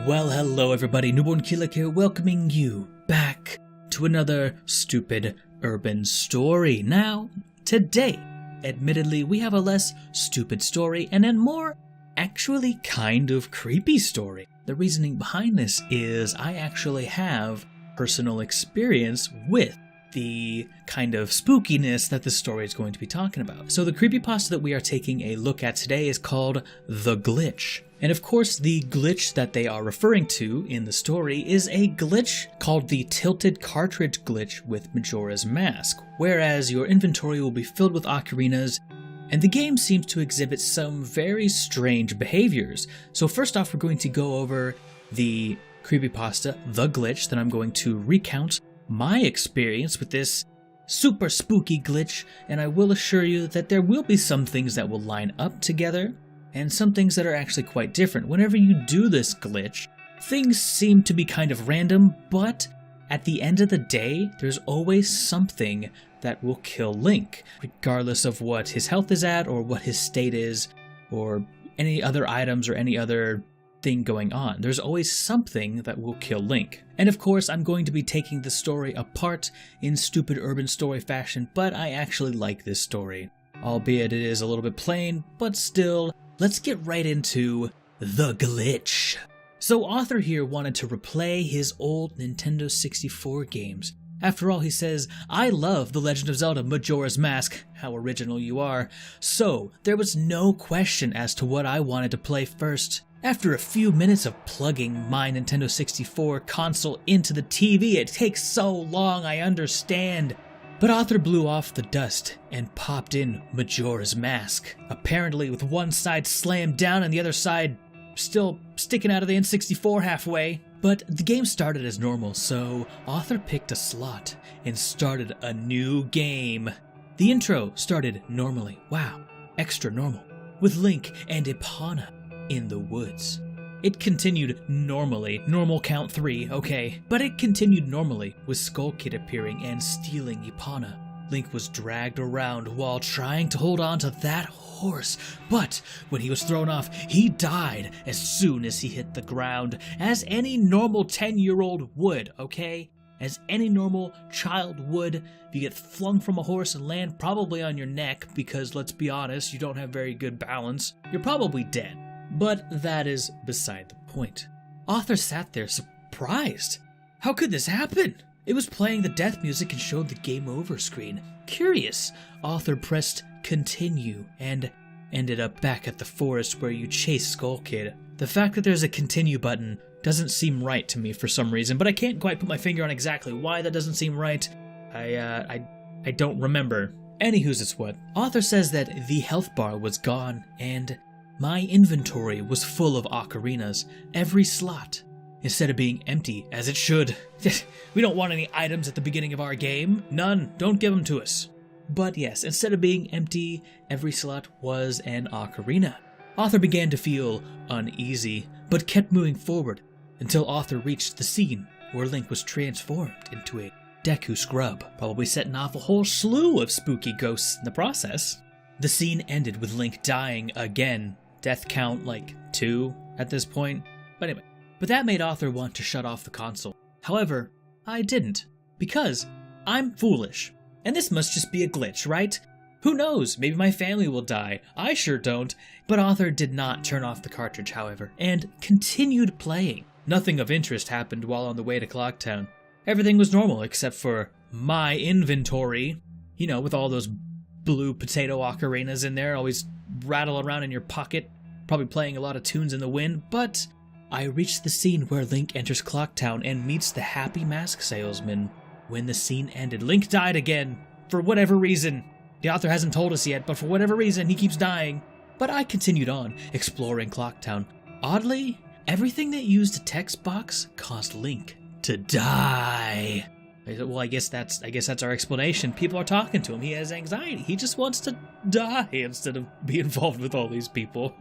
Well, hello everybody, Newbornkilik here, welcoming you back to another stupid urban story. Now, today, admittedly, we have a less stupid story and a more actually kind of creepy story. The reasoning behind this is I actually have personal experience with the kind of spookiness that the story is going to be talking about. So the creepypasta that we are taking a look at today is called The Glitch. And of course, the glitch that they are referring to in the story is a glitch called the tilted cartridge glitch with Majora's Mask, whereas your inventory will be filled with ocarinas, and the game seems to exhibit some very strange behaviors. So first off, we're going to go over the creepypasta, The Glitch, then I'm going to recount my experience with this super spooky glitch, and I will assure you that there will be some things that will line up together, and some things that are actually quite different. Whenever you do this glitch, things seem to be kind of random, but at the end of the day, there's always something that will kill Link, regardless of what his health is at, or what his state is, or any other items, or any other thing going on. There's always something that will kill Link. And of course, I'm going to be taking the story apart in stupid urban story fashion, but I actually like this story. Albeit it is a little bit plain, but still, let's get right into The Glitch. So author here wanted to replay his old Nintendo 64 games. After all, he says, "I love The Legend of Zelda Majora's Mask." How original you are. So there was no question as to what I wanted to play first. After a few minutes of plugging my Nintendo 64 console into the TV, it takes so long, I understand. But author blew off the dust and popped in Majora's Mask, apparently with one side slammed down and the other side still sticking out of the N64 halfway. But the game started as normal, so author picked a slot and started a new game. The intro started normally, wow, extra normal, with Link and Epona in the woods. It continued normally, normal count 3, okay, but it continued normally with Skull Kid appearing and stealing Epona. Link was dragged around while trying to hold on to that horse, but when he was thrown off, he died as soon as he hit the ground, as any normal 10-year-old would, okay? As any normal child would. If you get flung from a horse and land probably on your neck, because let's be honest, you don't have very good balance, you're probably dead. But that is beside the point. Author sat there surprised. How could this happen? It was playing the death music and showed the game over screen. Curious, author pressed continue and ended up back at the forest where you chase Skull Kid. The fact that there's a continue button doesn't seem right to me for some reason, but I can't quite put my finger on exactly why that doesn't seem right. I don't remember. Anywho's it's what. Author says that the health bar was gone and my inventory was full of ocarinas, every slot, instead of being empty, as it should. We don't want any items at the beginning of our game. None. Don't give them to us. But yes, instead of being empty, every slot was an ocarina. Author began to feel uneasy, but kept moving forward until author reached the scene where Link was transformed into a Deku scrub, probably setting off a whole slew of spooky ghosts in the process. The scene ended with Link dying again. Death count like 2 at this point. But anyway, that made author want to shut off the console. However, I didn't, because I'm foolish. And this must just be a glitch, right? Who knows, maybe my family will die. I sure don't. But author did not turn off the cartridge, however, and continued playing. Nothing of interest happened while on the way to Clocktown. Everything was normal except for my inventory. You know, with all those blue potato ocarinas in there, always rattle around in your pocket, probably playing a lot of tunes in the wind. But I reached the scene where Link enters Clocktown and meets the happy mask salesman. When the scene ended, Link died again, for whatever reason. The author hasn't told us yet, but for whatever reason, he keeps dying. But I continued on, exploring Clocktown. Oddly, everything that used a text box caused Link to die. Well, I guess that's our explanation. People are talking to him. He has anxiety. He just wants to die instead of be involved with all these people.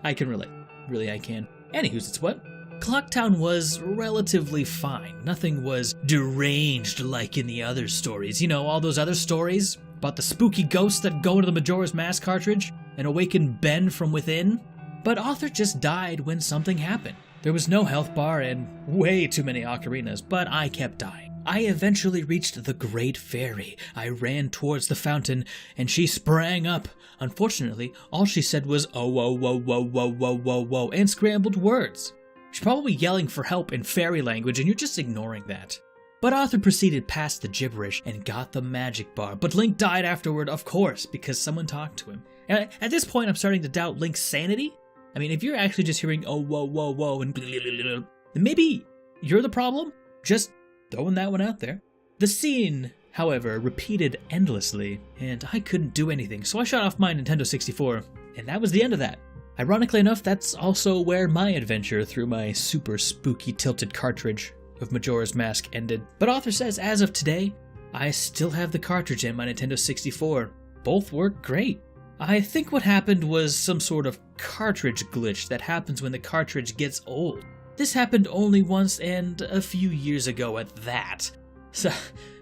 I can relate. Really, I can. Anywho's it's what? Clocktown was relatively fine. Nothing was deranged like in the other stories. You know, all those other stories about the spooky ghosts that go into the Majora's Mask cartridge and awaken Ben from within. But author just died when something happened. There was no health bar and way too many ocarinas, but I kept dying. I eventually reached the Great Fairy. I ran towards the fountain, and she sprang up. Unfortunately, all she said was, "Oh, whoa, whoa, whoa, whoa, whoa, whoa, whoa," and scrambled words. She's probably yelling for help in fairy language, and you're just ignoring that. But Arthur proceeded past the gibberish and got the magic bar, but Link died afterward, of course, because someone talked to him. And at this point, I'm starting to doubt Link's sanity. I mean, if you're actually just hearing, "Oh, whoa, whoa, whoa," and then maybe you're the problem? Just throwing that one out there. The scene, however, repeated endlessly, and I couldn't do anything, so I shut off my Nintendo 64, and that was the end of that. Ironically enough, that's also where my adventure through my super spooky tilted cartridge of Majora's Mask ended. But Arthur says, as of today, I still have the cartridge and my Nintendo 64. Both work great. I think what happened was some sort of cartridge glitch that happens when the cartridge gets old. This happened only once and a few years ago at that. So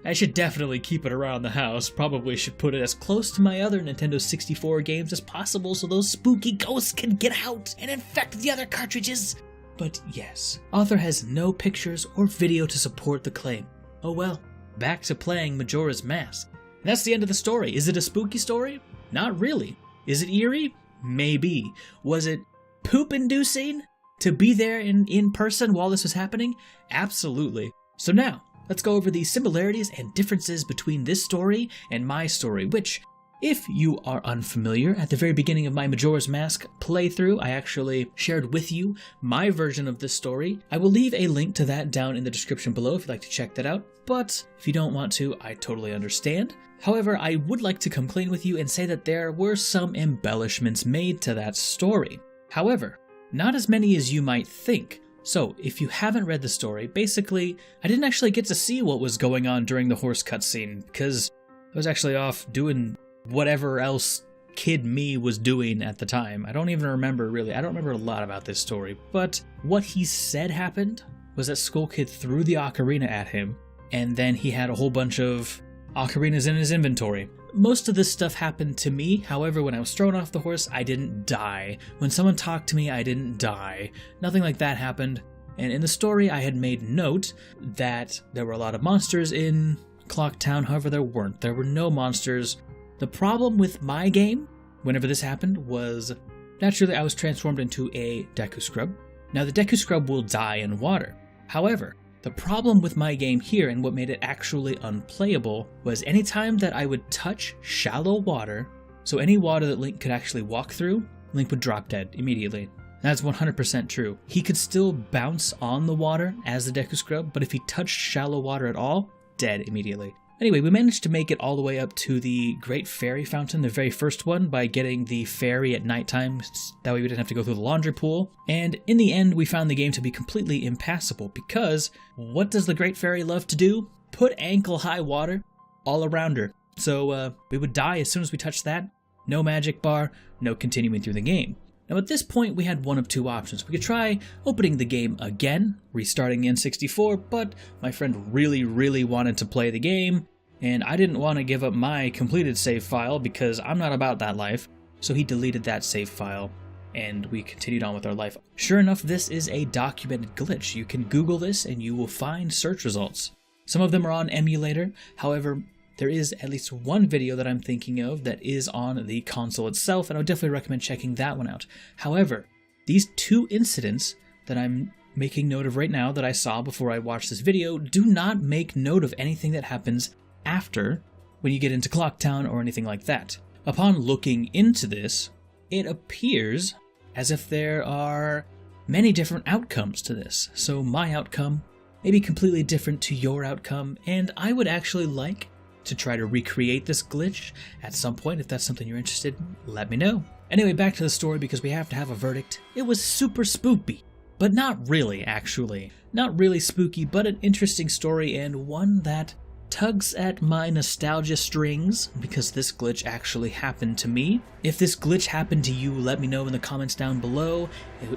I should definitely keep it around the house. Probably should put it as close to my other Nintendo 64 games as possible so those spooky ghosts can get out and infect the other cartridges. But yes, Arthur has no pictures or video to support the claim. Oh well, back to playing Majora's Mask. And that's the end of the story. Is it a spooky story? Not really. Is it eerie? Maybe. Was it poop-inducing to be there in person while this was happening? Absolutely. So now, let's go over the similarities and differences between this story and my story, which, if you are unfamiliar, at the very beginning of my Majora's Mask playthrough, I actually shared with you my version of this story. I will leave a link to that down in the description below if you'd like to check that out, but if you don't want to, I totally understand. However, I would like to come clean with you and say that there were some embellishments made to that story. However, not as many as you might think. So, if you haven't read the story, basically, I didn't actually get to see what was going on during the horse cutscene, because I was actually off doing whatever else kid me was doing at the time. I don't even remember, really. I don't remember a lot about this story, but what he said happened was that Skull Kid threw the ocarina at him, and then he had a whole bunch of ocarinas in his inventory. Most of this stuff happened to me, however, when I was thrown off the horse, I didn't die. When someone talked to me, I didn't die. Nothing like that happened. And in the story, I had made note that there were a lot of monsters in Clock Town, however, there weren't. There were no monsters. The problem with my game, whenever this happened, was naturally I was transformed into a Deku Scrub. Now, the Deku Scrub will die in water. However, the problem with my game here, and what made it actually unplayable, was anytime that I would touch shallow water, so any water that Link could actually walk through, Link would drop dead immediately. That's 100% true. He could still bounce on the water as the Deku Scrub, but if he touched shallow water at all, dead immediately. Anyway, we managed to make it all the way up to the Great Fairy Fountain, the very first one, by getting the fairy at nighttime. That way we didn't have to go through the laundry pool. And in the end, we found the game to be completely impassable because what does the Great Fairy love to do? Put ankle-high water all around her. So we would die as soon as we touched that. No magic bar, no continuing through the game. Now at this point, we had one of two options. We could try opening the game again, restarting the N64, but my friend really wanted to play the game, and I didn't want to give up my completed save file because I'm not about that life, so he deleted that save file, and we continued on with our life. Sure enough, this is a documented glitch. You can Google this and you will find search results. Some of them are on emulator, however, there is at least one video that I'm thinking of that is on the console itself, and I would definitely recommend checking that one out. However, these two incidents that I'm making note of right now that I saw before I watched this video do not make note of anything that happens after when you get into Clock Town or anything like that. Upon looking into this, it appears as if there are many different outcomes to this. So my outcome may be completely different to your outcome, and I would actually like to try to recreate this glitch at some point. If that's something you're interested in, let me know. Anyway, back to the story because we have to have a verdict. It was super spooky, but not really, actually. Not really spooky, but an interesting story and one that tugs at my nostalgia strings because this glitch actually happened to me. If this glitch happened to you, let me know in the comments down below.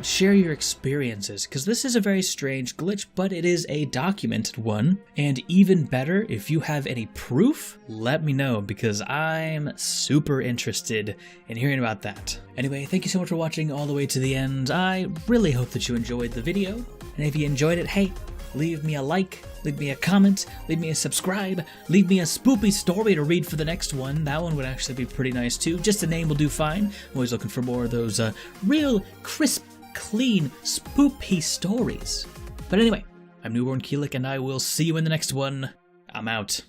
Share your experiences, because this is a very strange glitch, but it is a documented one. And even better, if you have any proof, let me know, because I'm super interested in hearing about that. Anyway, thank you so much for watching all the way to the end. I really hope that you enjoyed the video, and if you enjoyed it, hey, leave me a like, leave me a comment, leave me a subscribe, leave me a spoopy story to read for the next one. That one would actually be pretty nice too. Just a name will do fine. I'm always looking for more of those real, crisp, clean, spoopy stories. But anyway, I'm Newbornkilik, and I will see you in the next one. I'm out.